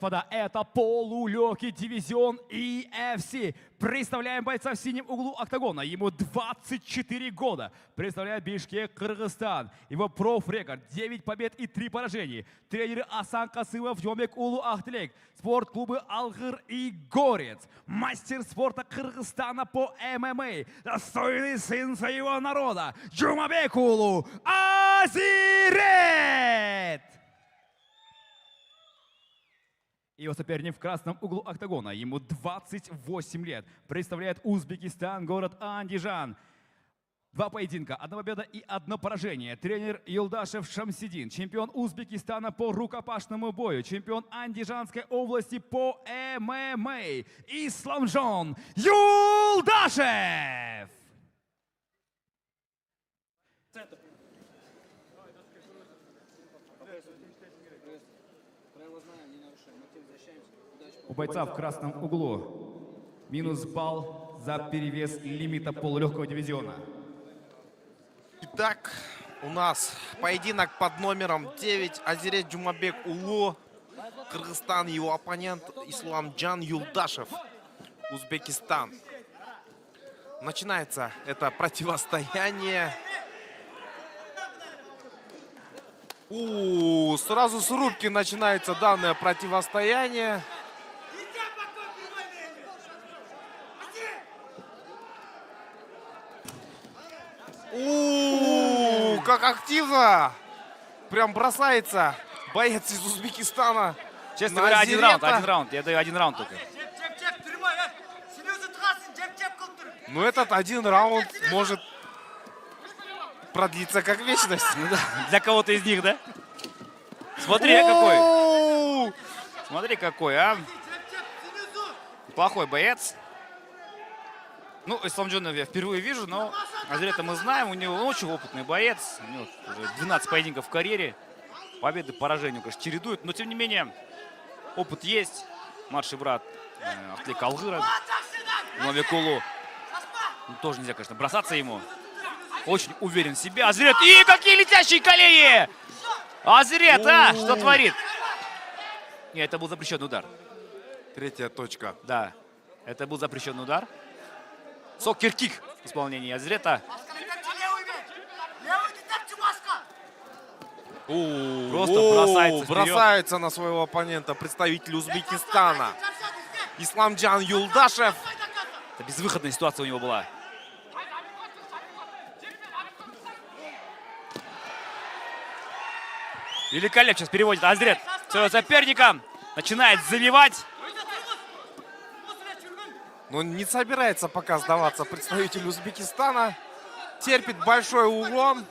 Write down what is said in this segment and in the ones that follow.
Господа, это полулегкий дивизион EFC. Представляем бойца в синем углу октагона. Ему 24 года. Представляет Бишкек, Кыргызстан. Его профрекорд 9 побед и 3 поражений. Тренеры Асан Касымов, Жомбек Улу Ахтылек. Спортклубы Алгыр и Горец. Мастер спорта Кыргызстана по ММА. Достойный сын своего народа. Жумабек Улу Азирет. Его соперник в красном углу октагона. Ему 28 лет. Представляет Узбекистан, город Андижан. 2 поединка, 1 победа и 1 поражение. Тренер Юлдашев Шамсидин. Чемпион Узбекистана по рукопашному бою. Чемпион Андижанской области по ММА. Исламжон Юлдашев. У бойца в красном углу минус балл за перевес лимита полулегкого дивизиона. Итак, у нас поединок под номером 9. Азирет Жумабек Улу, Кыргызстан. Его оппонент Исламджан Юлдашев, Узбекистан. Начинается это противостояние. Сразу с рубки начинается данное противостояние. Как активно прям бросается боец из Узбекистана. Честно говоря, один раунд. Я даю 1 раунд только. Но этот 1 раунд может продлиться как вечность. Ну, да. Для кого-то из них, да? Смотри, какой. Смотри, какой, а. Плохой боец. Ну, Исламджона я впервые вижу, но Азирета мы знаем. У него очень опытный боец. У него уже 12 поединков в карьере. Победы, поражения, конечно, чередует. Но, тем не менее, опыт есть. Младший брат Ахтылек Алгыра, Жумабек Улу. Ну, тоже нельзя, конечно, бросаться ему. Очень уверен в себе. Азирет. И какие летящие колени! Азирет, а? Что творит? Нет, это был запрещенный удар. 3-я точка. Да, это был запрещенный удар. Сокер-кик в исполнении Азирета. Просто бросается на своего оппонента представитель Узбекистана Исламджан Юлдашев. Это безвыходная ситуация у него была. Великолепно сейчас переводит Азирет своего соперника. Начинает забивать. Но не собирается пока сдаваться представитель Узбекистана. Терпит большой урон.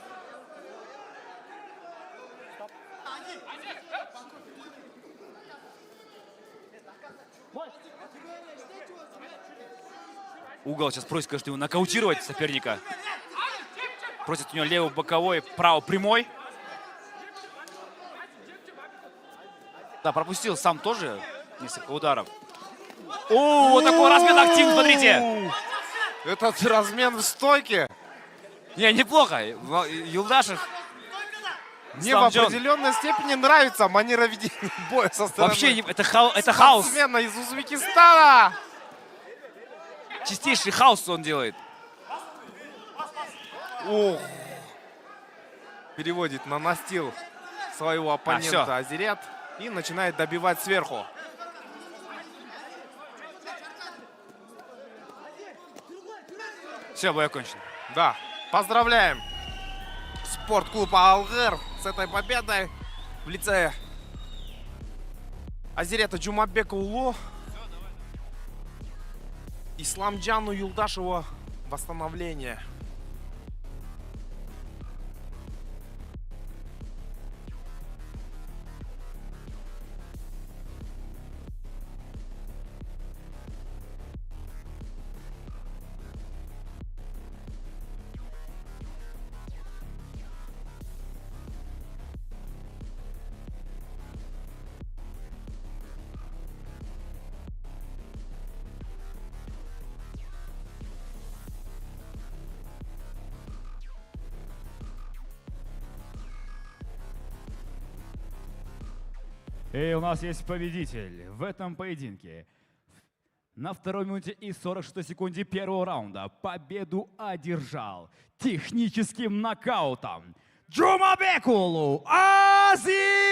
Угол сейчас просит, конечно, его нокаутировать соперника. Просит у него левый боковой, право прямой. Да, пропустил сам тоже несколько ударов. Вот такой размен активный, смотрите. Этот размен в стойке. Не, неплохо. Юлдашев. Мне в определенной степени нравится манера ведения боя со стороны. Вообще, это хаос. Спортсмена из Узбекистана. Чистейший хаос он делает. Переводит на настил своего оппонента Азирет и начинает добивать сверху. Все, бой окончен. Да, поздравляем спортклуб Алгыр с этой победой в лице Азирета Жумабека Улу. Исламджану Юлдашеву восстановление. И у нас есть победитель в этом поединке. На 2 минуте и 46 секунде первого раунда победу одержал техническим нокаутом Джумабек Азирет.